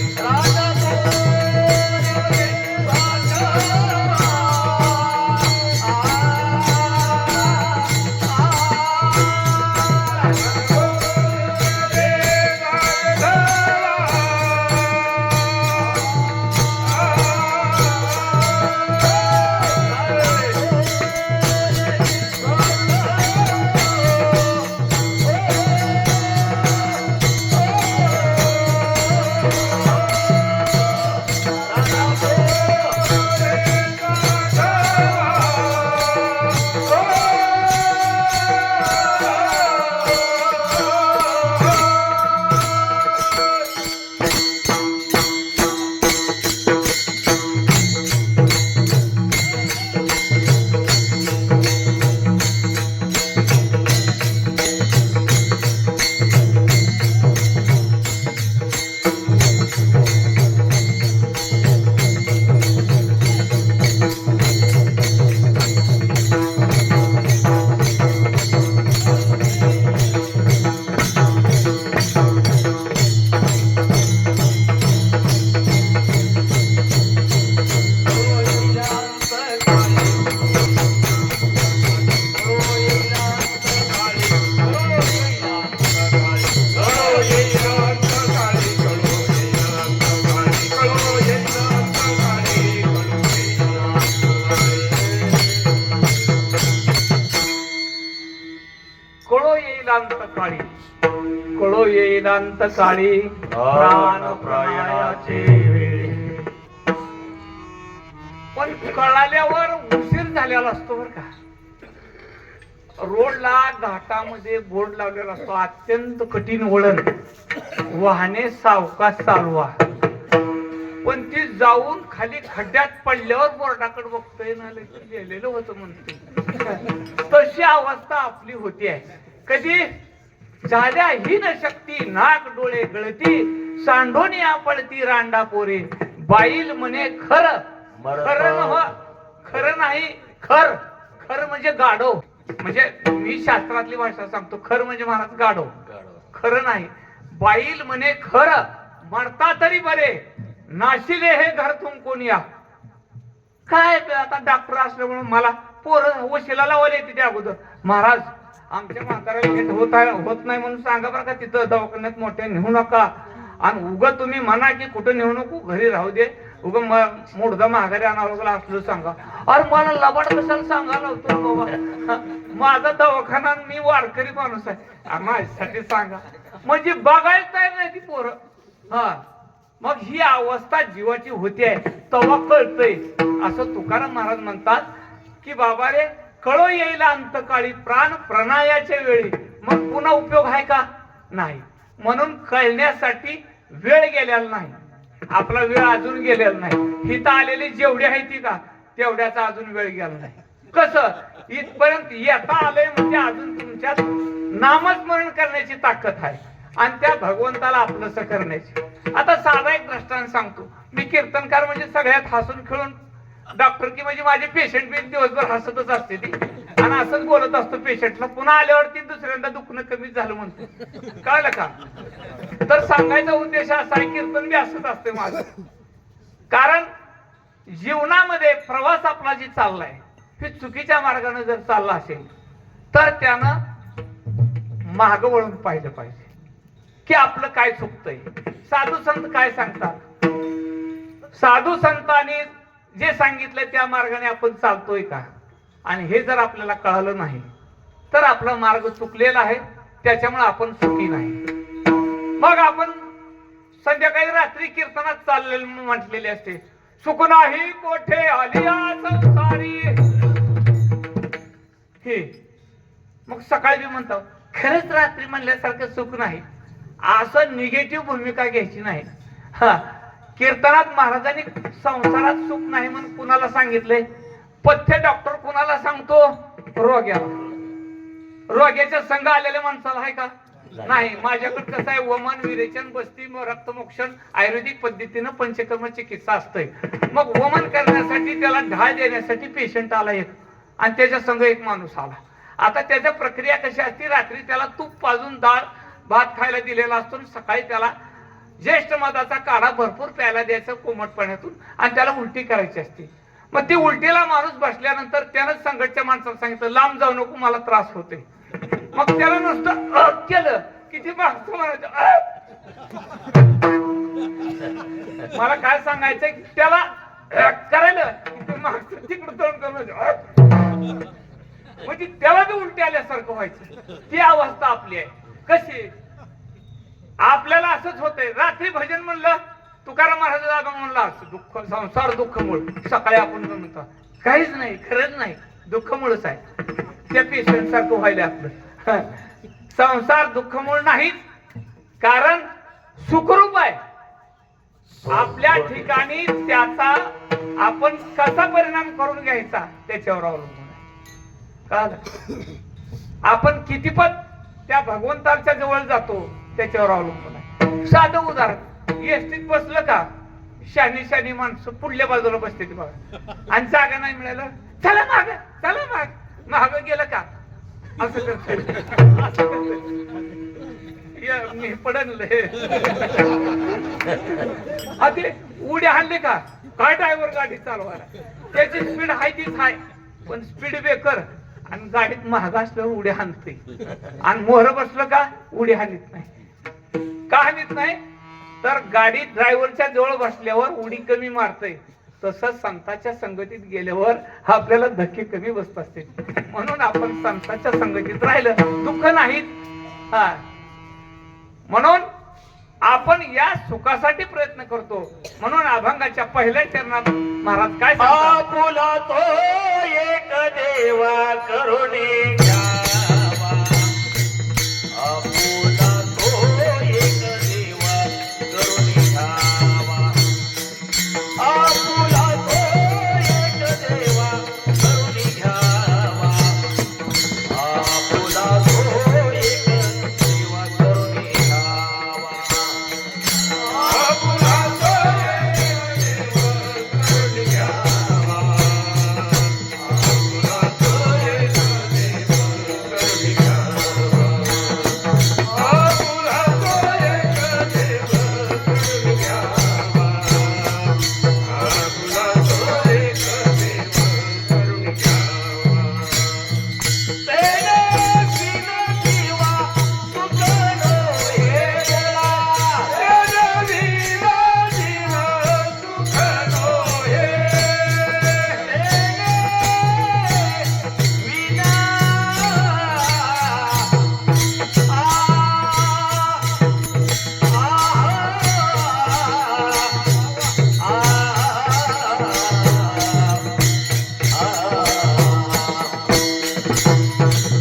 येईल अंत काळी प्राण प्रयाणाचे वेळी. पण कळाल्यावर उशीर झालेला असतो बर का. रोडला घाटामध्ये बोर्ड लावलेला असतो, अत्यंत कठीण वळण, वाहने सावकाश चालवा. पण ती जाऊन खाली खड्ड्यात पडल्यावर बोर्डाकडे बघतोय ना गेलेलं होतं म्हणते. तशी अवस्था आपली होती आहे. कधी झाल्या हीन शक्ती नाक डोळे गळती सांडोनी आपळती रांडा पोरे बाईल म्हणे खरं खरं नव्ह खरं नाही खर खर म्हणजे गाढव. म्हणजे मी शास्त्रातली भाषा सांगतो, खर म्हणजे महाराज गाढव, खरं नाही. बाईल म्हणे खरं मरता तरी बरे नाशिले हे घर तुम या. काय आता डॉक्टर असल्यामुळे मला पोरं वशिला लावायला येते त्या अगोदर, महाराज आमच्या म्हाताऱ्याला भेट होत नाही म्हणून सांगा बरं का, तिथं दवाखान्यात मोठ्या नेऊ नका. आणि उगा तुम्ही म्हणा की कुठं नेऊ नको, घरी राहू दे, उगा मुडदा माघारी आणावं लागला असलं सांगा. अरे मला लबाड कशाला सांगायला होतो बाबा, माझा दवाखाना, मी वारकरी माणूस आहे, माझ्यासाठी सांगा. म्हणजे बघायच नाही ती पोरं. हा मग ही अवस्था जीवाची होती आहे तेव्हा कळतंय. असं तुकाराम महाराज म्हणतात की बाबा रे कळो येईल अंतकाळी प्राण प्रणायाच्या वेळी. मग पुन्हा उपयोग आहे का? नाही. म्हणून कळण्यासाठी वेळ गेलेला नाही, आपला वेळ अजून गेलेला नाही. हिथं आलेली जेवढी आहे ती का तेवढ्याचा अजून वेळ गेला नाही. कसं इथपर्यंत येता आलंय म्हणजे अजून तुमच्यात नामस्मरण करण्याची ताकद आहे आणि त्या भगवंताला आपलंसं करण्याची. आता साधा एक दृष्टांत सांगतो. मी कीर्तनकार म्हणजे सगळ्यात हसून खेळून डॉक्टर की म्हणजे माझे पेशंट बी दिवसभर हसतच असते ती आणि असंच बोलत असतो पेशंटला. पुन्हा आल्यावरती दुसऱ्यांदा दुखणं कमी झालं म्हणतो. कळलं का? तर सांगायचा उद्देश असा आहे, कीर्तन बी असंच असते माझं. कारण जीवनामध्ये प्रवास आपला जी चाललाय हे चुकीच्या मार्गाने जर चालला असेल तर त्यानं माग वळून पाहिलं पाहिजे की आपलं काय चुकतंय. साधू संत काय सांगतात? साधू संतांनी जे सांगितलं त्या मार्गाने आपण चालतोय का? आणि हे जर आपल्याला कळालं नाही तर आपला मार्ग चुकलेला आहे, त्याच्यामुळे आपण सुखी नाही. मग आपण संध्याकाळी रात्री कीर्तनात चाललेले म्हटलेले असते, सुख नाही कोठे आलिया संसारी. हे मग सकाळी बी म्हणतो खरंच रात्री म्हणल्यासारखं सुख नाही. असं निगेटिव्ह भूमिका घ्यायची नाही. हा कीर्तनात महाराजांनी संसारात सुख नाही म्हणून कुणाला सांगितलंय? पथ्य डॉक्टर कुणाला सांगतो? रोग्याच्या संघ आलेल्या माणसाला आहे का? नाही. माझ्याकडे कसं आहे, वमन विरेचन बस्ती रक्तमोक्षण आयुर्वेदिक पद्धतीनं पंचकर्म चिकित्सा असते. मग वमन करण्यासाठी त्याला ढाळ देण्यासाठी पेशंट आला एक आणि त्याच्या संघ एक माणूस आला. आता त्याच्या प्रक्रिया कशी असते, रात्री त्याला तूप पाजून डाळ भात खायला दिलेला असतो, सकाळी त्याला ज्येष्ठ मधाचा काढा भरपूर प्यायला द्यायचा कोमट पाण्यातून आणि त्याला उलटी करायची असते. मग ती उलटीला माणूस बसल्यानंतर त्यानं संघटच्या माणसाला सांगितलं लांब जाऊ नको मला त्रास होते. मग त्याला नुसतं केलं की ती माणसं म्हणायचं मला काय सांगायचंय त्याला करायला माणसं तिकडं तोंड करून म्हणजे त्याला बी उलटी आल्यासारखं व्हायचं. ती अवस्था आपली आहे. कशी? आपल्याला असंच होतंय. रात्री भजन म्हणलं तुकाराम महाराज म्हणला दुःख संसार दुःख मूळ. सकाळी आपण म्हणतो काहीच नाही, खरंच नाही, दुःख मूळच आहे. त्या पेशंट सारखं व्हायला आपलं. संसार दुःख मूळ नाही, कारण सुखरूप आहे. आपल्या ठिकाणी त्याचा आपण कसा परिणाम करून घ्यायचा त्याच्यावर अवलंबून आहे. कळलं? आपण कितीपत त्या भगवंताच्या जवळ जातो त्याच्यावर अवलंबून आहे. साधं उदाहरण, एसटीत बसलं का शानी शानी माणसं पुढल्या बाजूला बसते ती बघा आणि जागा नाही मिळालं चला माग चला माग माग गेलं का असं करत मी पडन ते उड्या हाणले का काय ड्रायव्हर गाडी चालवायला त्याची स्पीड हाय तीच हाय पण स्पीड ब्रेकर आणि गाडीत महाग असल्यावर उड्या हाणते आणि मोहर बसलं का उडी हाणीत नाही. का हाणीत नाही तर गाडी ड्रायव्हरच्या जवळ बसल्यावर उडी कमी मारते. तसंच संतांच्या संगतीत गेल्यावर आपल्याला धक्के कमी बसत असते. म्हणून आपण संतांच्या संगतीत राहिलं दुःख नाहीत. हा म्हणून आपण या सुखासाठी प्रयत्न करतो. म्हणून अभंगाच्या पहिल्या चरणात महाराज काय सांगतात? आपुला तो एक देवा करुणी घ्यावा. आपुला तो एक देवा करुणी घ्यावा. आपुला तो एक देवा करुणी घ्यावा. आपुला तो एक देवा करुणी घ्यावा. आपुला तो एक देवा करुणी घ्यावा. आपुला तो एक देवा करुणी घ्यावा. आपुला तो एक देवा करुणी घ्यावा. आपुला तो एक देवा करुणी घ्यावा. तेने बिना जीवा सुखनो हे बोला. तेने बिना जीवा सुखनो हे. तेने बिना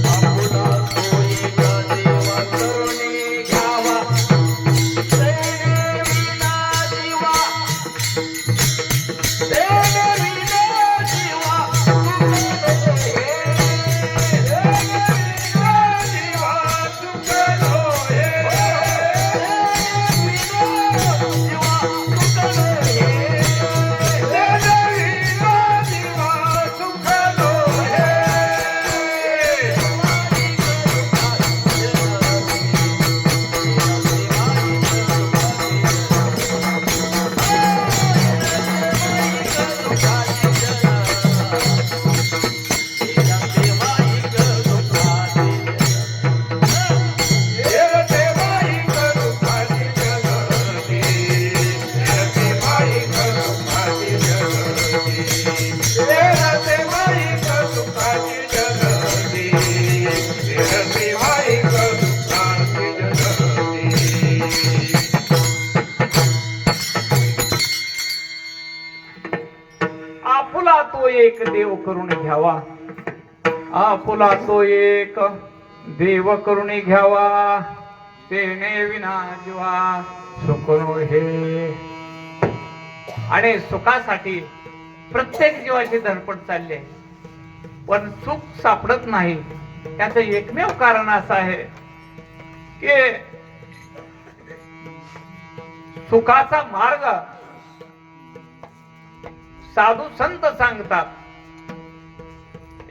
आपुला तो एक देवा करुणी घ्यावा. तेने विना जीवा. तेने विना जीवा सुखनो हे. तेने विना जीवा सुखनो हे. तेने विना जीवा सुखनो हे. तेने विना जीवा सुखनो हे. आपुला तो एक देव करून घ्यावा. आपुला तो एक देव करून घ्यावा. तेने विना जीवा सुखनो हे. आणि सुखासाठी प्रत्येक जीवाची धडपड चालली आहे, पण सुख सापडत नाही. त्याचं एकमेव कारण असं आहे की सुखाचा मार्ग साधू संत सांगतात.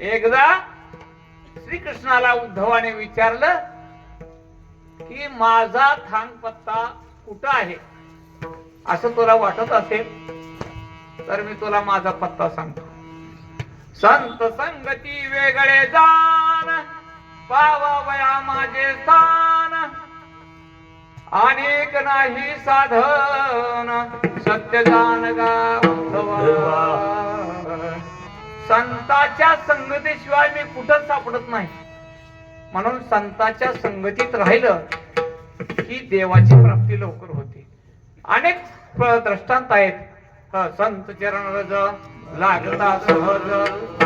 एकदा श्रीकृष्णाला उद्धवाने विचारलं की माझा थांग पत्ता कुठं आहे, असं तुला वाटत असेल तर मी तुला माझा पत्ता सांगतो. संत संगती वेगळे जाण, पावावया माझे स्थान. अनेक नाही साधन, सत्य जाण गावा. संताच्या संगतीशिवाय मी कुठं सापडत नाही. म्हणून संताच्या संगतीत राहिलं की देवाची प्राप्ती लवकर होते. अनेक दृष्टांत आहेत. संत चरण रज लागता सहज,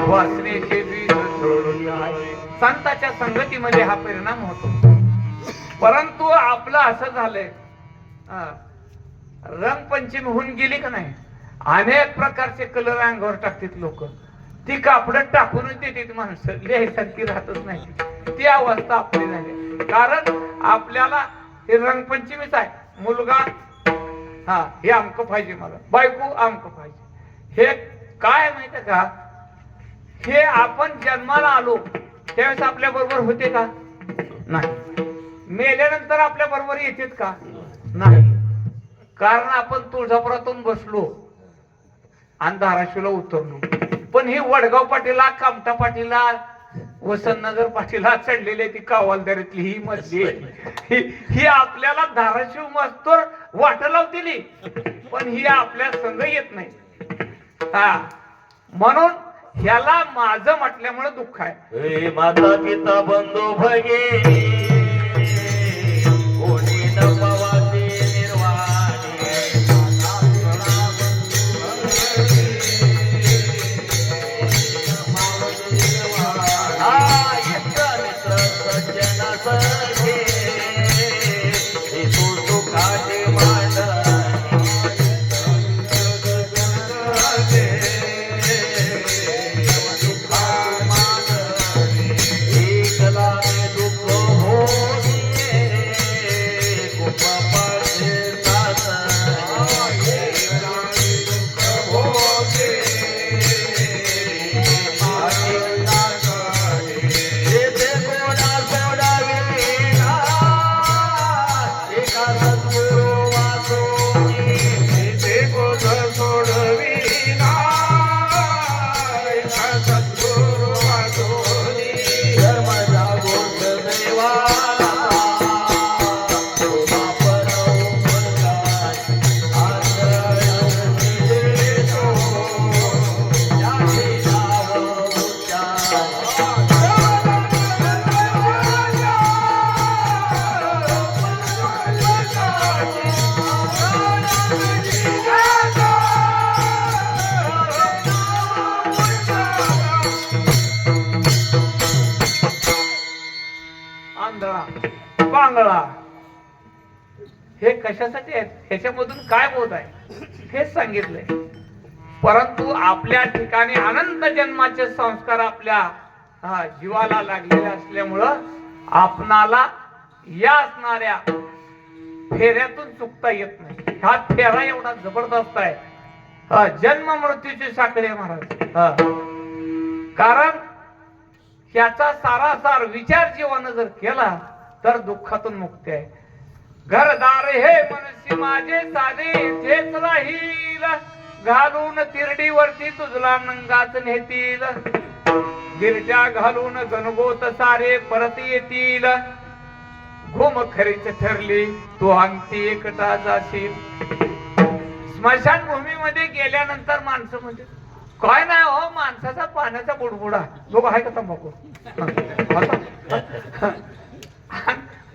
वासनेचे बीज सोडून आहे. संताच्या संगतीमध्ये हा परिणाम होतो. परंतु आपलं असं झालंय, रंगपंचमी होऊन गेली का नाही, अनेक प्रकारचे कलर अंगावर टाकतात लोक. ती कापड टाकूनच देतात माणसं, लिहायसारखी राहतच नाही. ती अवस्था आपली झाली. कारण आपल्याला हे रंगपंचमीच आहे. मुलगा हे आमकं पाहिजे, मला बायको आमकं पाहिजे. हे काय माहितीये का, हे आपण जन्माला आलो त्यावेळेस आपल्या बरोबर होते का नाही. मेल्यानंतर आपल्या बरोबर येतात का नाही. कारण आपण तुळजापुरातून बसलो आणि धाराशिवला उतरलो. पण ही वडगाव पाटीला, कामठा पाटीला, वसंतनगर पाटीला चढलेली ती कावालदारीतली ही मधली ही आपल्याला धाराशिव मस्तोर वाट लावतेली, पण ही आपल्या संग येत नाही. म्हणून ह्याला माझं म्हटल्यामुळे दुःख आहे. माता पिता बंधू भगे कोणी न मंगळा हे कशासाठी आहेत, ह्याच्यामधून काय बोध आहे हेच सांगितलंय. परंतु आपल्या ठिकाणी अनंत जन्माचे संस्कार आपल्या जीवाला लागलेले असल्यामुळं आपणाला या असणाऱ्या फेऱ्यातून चुकता येत नाही. हा फेरा एवढा जबरदस्त आहे, जन्म मृत्यूची साखळी आहे महाराज. कारण ह्याचा सारासार विचार जीवानं जर केला तर दुःखातून मुक्ती आहे. घरदार हे मनुष्य माझे साधे तेच राहील, घालून तिरडीवरती तुझला नंगाच नेतील, गिरजा घालून गणगोत सारे परत येतील, घुम खरीच ठरली तू अंगठी एकटा जाशील. स्मशान भूमीमध्ये गेल्यानंतर माणसं म्हणजे काय नाही हो, माणसाचा पाण्याचा बुडबुडा बघ आहे का तंबाखू,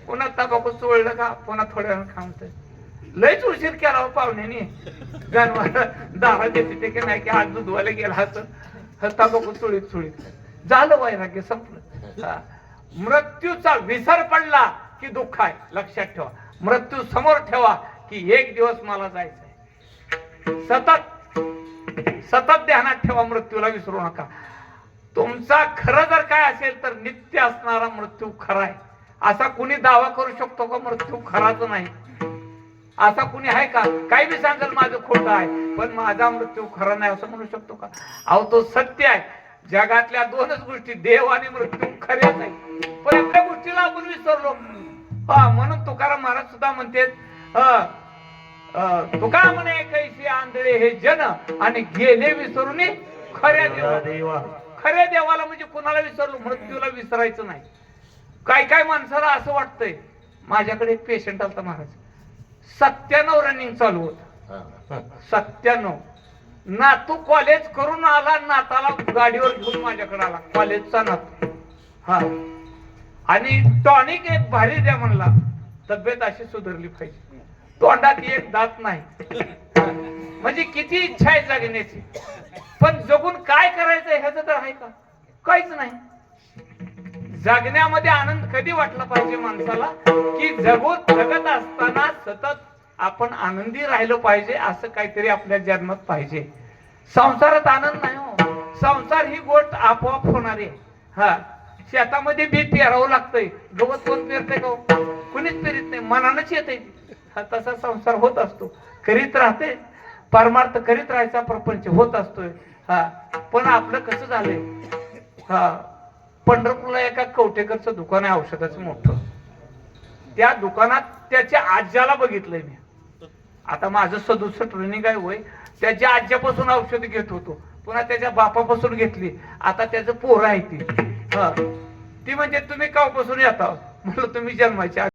पुन्हा तंबाखू चोळलं का पुन्हा थोड्या वेळ खामतोय. लयच उशीर केला हो पाहुण्याने, जन्माला दारा देते ते की नाही की आज दुधवायला गेला असं तंबाखू चोळीत चोळीत झालं, वैराग्य संपलं. मृत्यूचा विसर पडला की दुःख आहे, लक्षात ठेवा. मृत्यू समोर ठेवा की एक दिवस मला जायचंय. सतत सतत ध्यानात ठेवा, मृत्यूला विसरू नका. तुमचा खरं जर काय असेल तर नित्य असणारा मृत्यू खरा आहे. असा कुणी दावा करू शकतो का मृत्यू खराच नाही? असा कुणी आहे का? काही बी सांगेल माझं खोटं आहे पण माझा मृत्यू खरा नाही असं म्हणू शकतो का? अहो तो सत्य आहे. जगातल्या दोनच गोष्टी, देव आणि मृत्यू, खऱ्याच आहे. पण एवढ्या गोष्टीला आपण विसरलो. म्हणून तुकाराम महाराज सुद्धा म्हणते, तुका म्हणे कैसे आंधळे हे जन आणि गेले विसरून खऱ्या देवा. खऱ्या देवाला म्हणजे कुणाला विसरलो? मृत्यूला विसरायचं नाही. काय काय माणसाला असं वाटतंय. माझ्याकडे एक पेशंट आलता महाराज, 97 रनिंग चालू होत, 97. नातू कॉलेज करून आला, नाताला गाडीवर घेऊन माझ्याकडे आला, कॉलेजचा नातू. हा, आणि टॉनिक एक भारी द्या म्हणला, तब्येत अशी सुधारली पाहिजे. तोंडात एक दात नाही. म्हणजे किती इच्छा आहे जगण्याची, पण जगून काय करायचं ह्याचं तर आहे का? काहीच नाही. जगण्यामध्ये आनंद कधी वाटला पाहिजे माणसाला की जगत असताना सतत आपण आनंदी राहिलो पाहिजे, असं काहीतरी आपल्या जन्मात पाहिजे. संसारात आनंद नाही हो. संसार ही गोष्ट आपोआप होणारी आहे. हा, शेतामध्ये बी पेरावं लागतंय, गवत कोण पेरतंय का? कुणीच पेरीत नाही, मनानच येते. तसा संसार होत असतो, करीत राहते, परमार्थ करीत राहायचा प्रपंच होत असतोय. हा, पण आपलं कसं झालंय, हा, पंढरपूरला एका कवटेकरचं दुकान आहे औषधाचं मोठं. त्या दुकानात त्याच्या आज्याला बघितलंय मी. आता माझं 67 रनिंग आहे वय. त्याच्या आज्यापासून औषध घेत होतो, पुन्हा त्याच्या बापापासून घेतली. आता त्याचं पोरं आहे ती. ती म्हणजे तुम्ही कावपासून येता? म्हणलं तुम्ही जन्माच्या